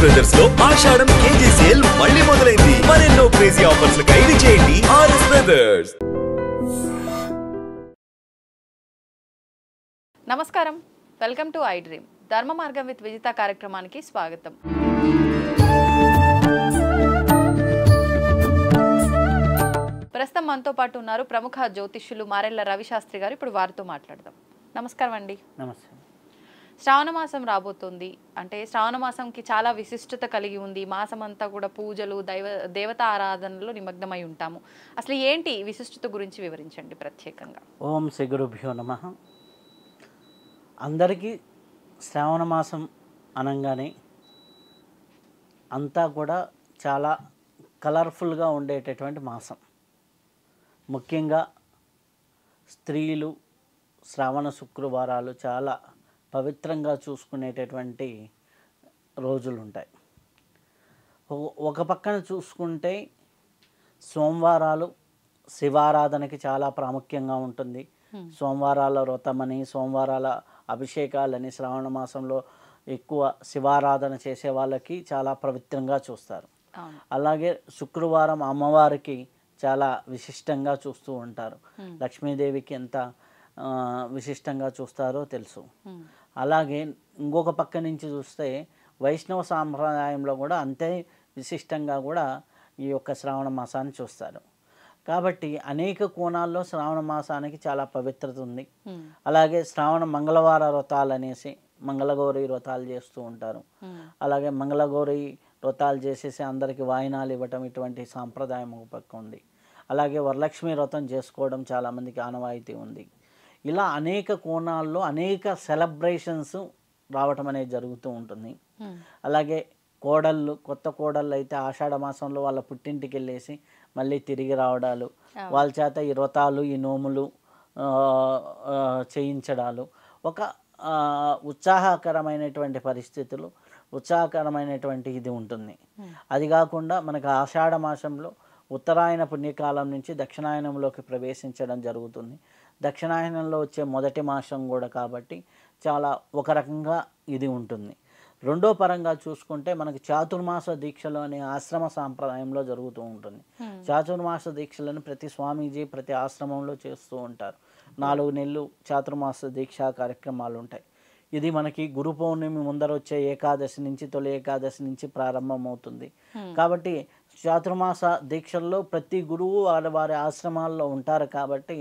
Brothers లో ఆషాఢం KG sale మళ్ళీ మొదలైంది. మరెన్నో క్రేజీ ఆఫర్స్ ఖైదీ చేయండి ఆర్ఎస్ బ్రదర్స్. నమస్కారం, వెల్కమ్ టు ఐ డ్రీమ్. ధర్మ మార్గం విత్ విజిత కార్యక్రమానికి స్వాగతం. ప్రస్తుతం మనతో పాటు ఉన్నారు ప్రముఖ జ్యోతిష్యులు మారెళ్ల రవిశాస్త్రి గారు. ఇప్పుడు వారితో మాట్లాడదాం. నమస్కారం అండి. నమస్తే. శ్రావణ మాసం రాబోతుంది. అంటే శ్రావణ మాసంకి చాలా విశిష్టత కలిగి ఉంది. మాసం అంతా కూడా పూజలు, దేవతా ఆరాధనలో నిమగ్నమై ఉంటాము. అసలు ఏంటి విశిష్టత గురించి వివరించండి ప్రత్యేకంగా. ఓం శ్రీ గురుభ్యో నమః. అందరికీ శ్రావణ మాసం అనగానే అంతా కూడా చాలా కలర్ఫుల్గా ఉండేటటువంటి మాసం. ముఖ్యంగా స్త్రీలు శ్రావణ శుక్రవారాలు చాలా పవిత్రంగా చూసుకునేటటువంటి రోజులు ఉంటాయి. ఒక పక్కన చూసుకుంటే సోమవారాలు శివారాధనకి చాలా ప్రాముఖ్యంగా ఉంటుంది. సోమవారాల వ్రతమని, సోమవారాల అభిషేకాలని శ్రావణ మాసంలో ఎక్కువ శివారాధన చేసే వాళ్ళకి చాలా పవిత్రంగా చూస్తారు. అలాగే శుక్రవారం అమ్మవారికి చాలా విశిష్టంగా చూస్తూ ఉంటారు. లక్ష్మీదేవికి ఎంత విశిష్టంగా చూస్తారో తెలుసు. అలాగే ఇంకొక పక్క నుంచి చూస్తే వైష్ణవ సాంప్రదాయంలో కూడా అంతే విశిష్టంగా కూడా ఈ యొక్క శ్రావణ మాసాన్ని చూస్తారు. కాబట్టి అనేక కోణాల్లో శ్రావణ మాసానికి చాలా పవిత్రత ఉంది. అలాగే శ్రావణ మంగళవార వ్రతాలు అనేసి మంగళగౌరి వ్రతాలు చేస్తూ ఉంటారు. అలాగే మంగళగౌరి వ్రతాలు చేసేసి అందరికీ వాయినాలు ఇవ్వటం, ఇటువంటి సాంప్రదాయం ఒక పక్క ఉంది. అలాగే వరలక్ష్మి వ్రతం చేసుకోవడం చాలామందికి ఆనవాయితీ ఉంది. ఇలా అనేక కోణాల్లో అనేక సెలబ్రేషన్స్ రావటం అనేది జరుగుతూ ఉంటుంది. అలాగే కొత్త కోడళ్ళు అయితే ఆషాఢ మాసంలో వాళ్ళ పుట్టింటికి వెళ్ళేసి మళ్ళీ తిరిగి రావడాలు, వాళ్ళ చేత ఈ వ్రతాలు, ఈ నోములు చేయించడాలు ఒక ఉత్సాహకరమైనటువంటి పరిస్థితులు, ఉత్సాహకరమైనటువంటి ఇది ఉంటుంది. అది కాకుండా మనకు ఆషాఢ మాసంలో ఉత్తరాయణ పుణ్యకాలం నుంచి దక్షిణాయనంలోకి ప్రవేశించడం జరుగుతుంది. దక్షిణాయనంలో వచ్చే మొదటి మాసం కూడా కాబట్టి చాలా ఒక రకంగా ఇది ఉంటుంది. రెండో పరంగా చూసుకుంటే మనకి చాతుర్మాస దీక్షలు అనే ఆశ్రమ సాంప్రదాయంలో జరుగుతూ ఉంటుంది. చాతుర్మాస దీక్షలను ప్రతి స్వామీజీ ప్రతి ఆశ్రమంలో చేస్తూ ఉంటారు. 4 నెలలు చాతుర్మాస దీక్షా కార్యక్రమాలు ఉంటాయి. ఇది మనకి గురు పౌర్ణమి ముందర వచ్చే ఏకాదశి నుంచి, తొలి ఏకాదశి నుంచి ప్రారంభమవుతుంది. కాబట్టి చాతుర్మాస దీక్షల్లో ప్రతి గురువు వారి ఆశ్రమాల్లో ఉంటారు. కాబట్టి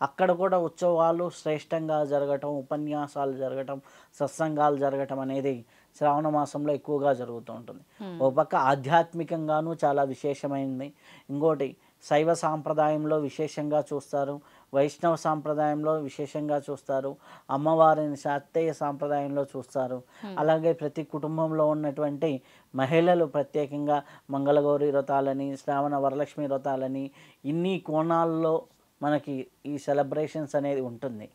అక్కడ కూడా ఉత్సవాలు శ్రేష్టంగా జరగటం, ఉపన్యాసాలు జరగటం, సత్సంగాలు జరగటం అనేది శ్రావణ మాసంలో ఎక్కువగా జరుగుతూ ఉంటుంది. ఒక పక్క ఆధ్యాత్మికంగానూ చాలా విశేషమైనది. ఇంకోటి శైవ సాంప్రదాయంలో విశేషంగా చూస్తారు, వైష్ణవ సాంప్రదాయంలో విశేషంగా చూస్తారు, అమ్మవారిని శాక్తేయ సాంప్రదాయంలో చూస్తారు. అలాగే ప్రతి కుటుంబంలో ఉన్నటువంటి మహిళలు ప్రత్యేకంగా మంగళగౌరి వ్రతాలని, శ్రావణ వరలక్ష్మి వ్రతాలని, ఇన్ని కోణాల్లో మనకి ఈ సెలబ్రేషన్స్ అనేది ఉంటుంది.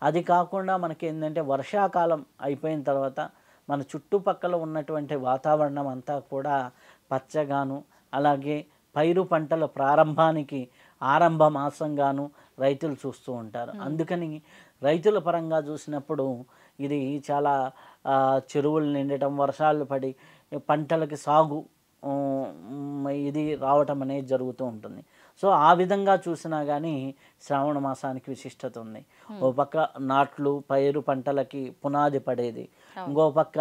అది కాకుండా మనకి ఏంటంటే వర్షాకాలం అయిపోయిన తర్వాత మన చుట్టుపక్కల ఉన్నటువంటి వాతావరణం అంతా కూడా పచ్చగాను, అలాగే పైరు పంటల ప్రారంభానికి ఆరంభ మాసంగాను రైతులు చూస్తూ ఉంటారు. అందుకని రైతుల పరంగా చూసినప్పుడు ఇది చాలా చెరువులు నిండటం, వర్షాలు పడి పంటలకి సాగు ఇది రావటం అనేది జరుగుతూ ఉంటుంది. సో ఆ విధంగా చూసినా కానీ శ్రావణ మాసానికి విశిష్టత ఉంది. ఓ పక్క నాట్లు, పైరు పంటలకి పునాది పడేది, ఇంకో పక్క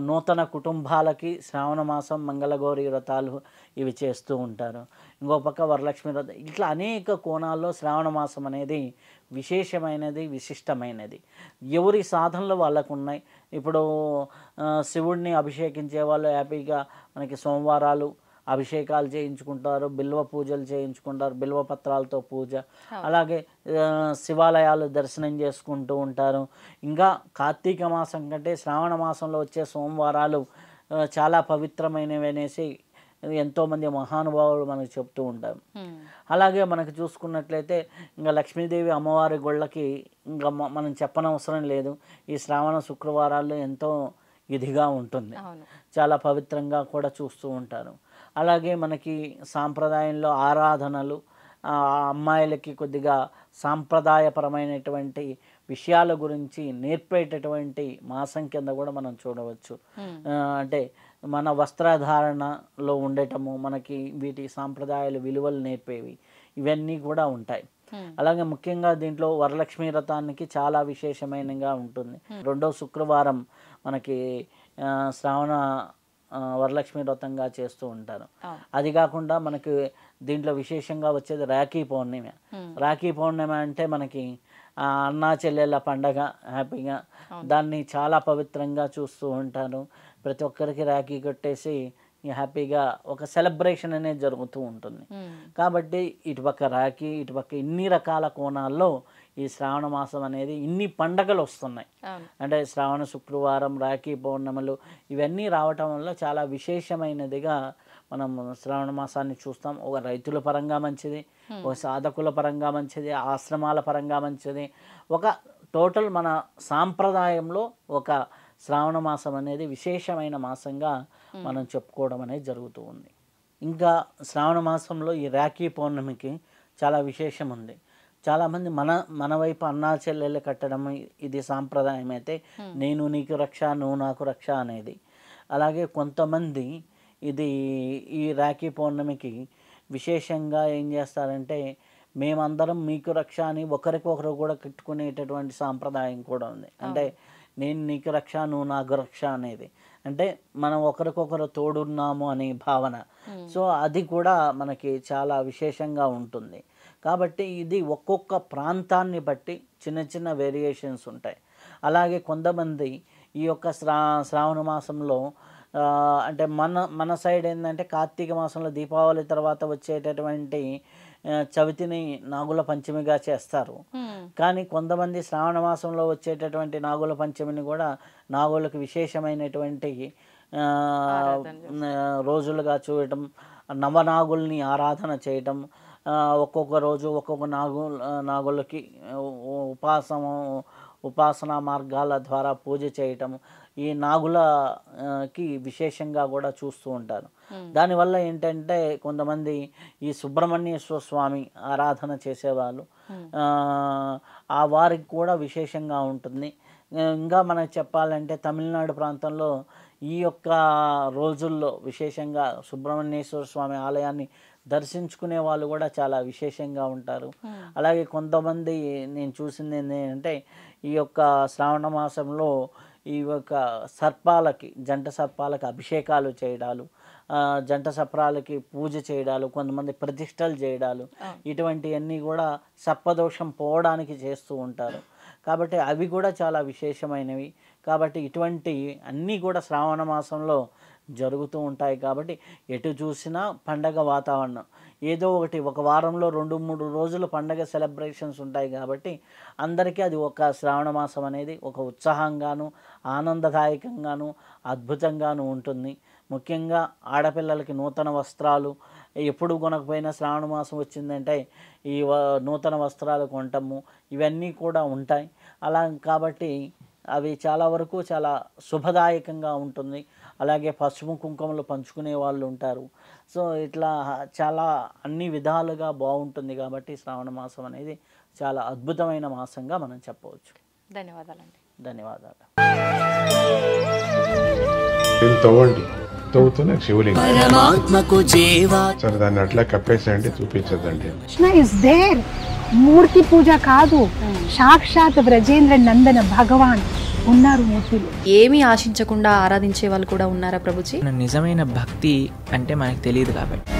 నూతన కుటుంబాలకి శ్రావణ మాసం మంగళగౌరి వ్రతాలు ఇవి చేస్తూ ఉంటారు. ఇంకో పక్క వరలక్ష్మి వ్రతం. ఇట్లా అనేక కోణాల్లో శ్రావణ మాసం అనేది విశేషమైనది, విశిష్టమైనది. ఎవరి సాధనలు వాళ్ళకు ఉన్నాయి. ఇప్పుడు శివుడిని అభిషేకించే వాళ్ళు హ్యాపీగా మనకి సోమవారాలు అభిషేకాలు చేయించుకుంటారు, బిల్వ పూజలు చేయించుకుంటారు, బిల్వ పత్రాలతో పూజ. అలాగే శివాలయాలు దర్శనం చేసుకుంటూ ఉంటారు. ఇంకా కార్తీక మాసం కంటే శ్రావణ మాసంలో వచ్చే సోమవారాలు చాలా పవిత్రమైనవి అనేసి ఎంతోమంది మహానుభావులు మనకు చెప్తూ ఉంటారు. అలాగే మనకు చూసుకున్నట్లయితే ఇంకా లక్ష్మీదేవి అమ్మవారి గుళ్ళకి ఇంకా మనం చెప్పనవసరం లేదు. ఈ శ్రావణ శుక్రవారాల్లో ఎంతో ఇదిగా ఉంటుంది, చాలా పవిత్రంగా కూడా చూస్తూ ఉంటారు. అలాగే మనకి సాంప్రదాయంలో ఆరాధనలు, అమ్మాయిలకి కొద్దిగా సాంప్రదాయపరమైనటువంటి విషయాల గురించి నేర్పేటటువంటి మాసం కింద కూడా మనం చూడవచ్చు. అంటే మన వస్త్రధారణలో ఉండటము, మనకి వీటి సాంప్రదాయాలు విలువలు నేర్పేవి ఇవన్నీ కూడా ఉంటాయి. అలాగే ముఖ్యంగా దీంట్లో వరలక్ష్మి వ్రతానికి చాలా విశేషమైనగా ఉంటుంది. 2వ శుక్రవారం మనకి శ్రావణ వరలక్ష్మి వ్రతంగా చేస్తూ ఉంటారు. అది కాకుండా మనకి దీంట్లో విశేషంగా వచ్చేది రాఖీ పౌర్ణమి. రాఖీ పౌర్ణమి అంటే మనకి అన్నా చెల్లెళ్ళ పండగ, హ్యాపీగా దాన్ని చాలా పవిత్రంగా చూస్తూ ఉంటారు. ప్రతి ఒక్కరికి రాఖీ కట్టేసి హ్యాపీగా ఒక సెలబ్రేషన్ అనేది జరుగుతూ ఉంటుంది. కాబట్టి ఇటుపక్క రాఖీ, ఇటుపక్క ఇన్ని రకాల కోణాల్లో ఈ శ్రావణ మాసం అనేది ఇన్ని పండగలు వస్తున్నాయి. అంటే శ్రావణ శుక్రవారం, రాఖీ పౌర్ణములు ఇవన్నీ రావటం వల్ల చాలా విశేషమైనదిగా మనం శ్రావణ మాసాన్ని చూస్తాం. ఒక రైతుల పరంగా మంచిది, ఒక సాధకుల పరంగా మంచిది, ఆశ్రమాల పరంగా మంచిది. ఒక టోటల్ మన సాంప్రదాయంలో ఒక శ్రావణ మాసం అనేది విశేషమైన మాసంగా మనం చెప్పుకోవడం అనేది జరుగుతూ ఉంది. ఇంకా శ్రావణ మాసంలో ఈ రాఖీ పౌర్ణమికి చాలా విశేషం ఉంది. చాలామంది మన వైపు అన్నా చెల్లెళ్ళు కట్టడం ఇది సాంప్రదాయం అయితే, నేను నీకు రక్ష, నువ్వు నాకు రక్ష అనేది. అలాగే కొంతమంది ఈ రాఖీ పౌర్ణమికి విశేషంగా ఏం చేస్తారంటే, మేమందరం మీకు రక్ష అని ఒకరికొకరు కూడా కట్టుకునేటటువంటి సాంప్రదాయం కూడా ఉంది. అంటే నేను నీకు రక్ష, నువ్వు నాకు రక్ష అనేది, అంటే మనం ఒకరికొకరు తోడున్నాము అనే భావన. సో అది కూడా మనకి చాలా విశేషంగా ఉంటుంది. కాబట్టి ఇది ఒక్కొక్క ప్రాంతాన్ని బట్టి చిన్న చిన్న వేరియేషన్స్ ఉంటాయి. అలాగే కొంతమంది ఈ యొక్క శ్రావణ మాసంలో అంటే మన సైడ్ ఏంటంటే కార్తీక మాసంలో దీపావళి తర్వాత వచ్చేటటువంటి చవితిని నాగుల పంచమిగా చేస్తారు. కానీ కొంతమంది శ్రావణ మాసంలో వచ్చేటటువంటి నాగుల పంచమిని కూడా నాగులకు విశేషమైనటువంటి రోజులుగా చూడటం, నవనాగుల్ని ఆరాధన చేయటం, ఒక్కొక్క రోజు ఒక్కొక్క నాగులకి ఉపాసనా మార్గాల ద్వారా పూజ చేయటం, ఈ నాగులకి విశేషంగా కూడా చూస్తూ ఉంటారు. దానివల్ల ఏంటంటే కొంతమంది ఈ సుబ్రహ్మణ్యేశ్వర స్వామి ఆరాధన చేసేవాళ్ళు, ఆ వారికి కూడా విశేషంగా ఉంటుంది. ఇంకా మనకు చెప్పాలంటే తమిళనాడు ప్రాంతంలో ఈ యొక్క రోజుల్లో విశేషంగా సుబ్రహ్మణ్యేశ్వర స్వామి ఆలయాన్ని దర్శించుకునే వాళ్ళు కూడా చాలా విశేషంగా ఉంటారు. అలాగే కొంతమంది నేను చూసింది ఏంటంటే ఈ యొక్క శ్రావణ మాసంలో ఈ యొక్క జంట సర్పాలకి అభిషేకాలు చేయడాలు, జంట సర్పాలకి పూజ చేయడాలు, కొంతమంది ప్రతిష్టలు చేయడాలు, ఇటువంటివన్నీ కూడా సర్పదోషం పోవడానికి చేస్తూ ఉంటారు. కాబట్టి అవి కూడా చాలా విశేషమైనవి. కాబట్టి ఇటువంటి అన్నీ కూడా శ్రావణ మాసంలో జరుగుతూ ఉంటాయి. కాబట్టి ఎటు చూసినా పండగ వాతావరణం, ఏదో ఒక వారంలో 2-3 రోజులు పండగ సెలబ్రేషన్స్ ఉంటాయి. కాబట్టి అందరికీ అది ఒక శ్రావణ మాసం అనేది ఒక ఉత్సాహంగాను, ఆనందదాయకంగాను, అద్భుతంగాను ఉంటుంది. ముఖ్యంగా ఆడపిల్లలకి నూతన వస్త్రాలు ఎప్పుడు కొనకపోయినా శ్రావణ మాసం వచ్చిందంటే ఈ నూతన వస్త్రాలు కొనటము ఇవన్నీ కూడా ఉంటాయి. అలా కాబట్టి అవి చాలా వరకు చాలా శుభదాయకంగా ఉంటుంది. అలాగే పసుపు కుంకుమలు పంచుకునే వాళ్ళు ఉంటారు. సో ఇట్లా చాలా అన్ని విధాలుగా బాగుంటుంది. కాబట్టి శ్రావణ మాసం అనేది చాలా అద్భుతమైన మాసంగా మనం చెప్పవచ్చు. ధన్యవాదాలండి. ధన్యవాదాలు. తవ్వుతూనే శివలింగం సరే దాన్ని అట్లా కప్పేసేయండి, చూపించదండి. Krishna is there. మూర్తి పూజ కాదు, సాక్షాత్ బ్రజేంద్ర నందన భగవాన్ ఉన్నారు మూర్తిలో. ఏమీ ఆశించకుండా ఆరాధించే వాళ్ళు కూడా ఉన్నారా ప్రభుజీ? నిజమైన భక్తి అంటే మనకు తెలియదు కాబట్టి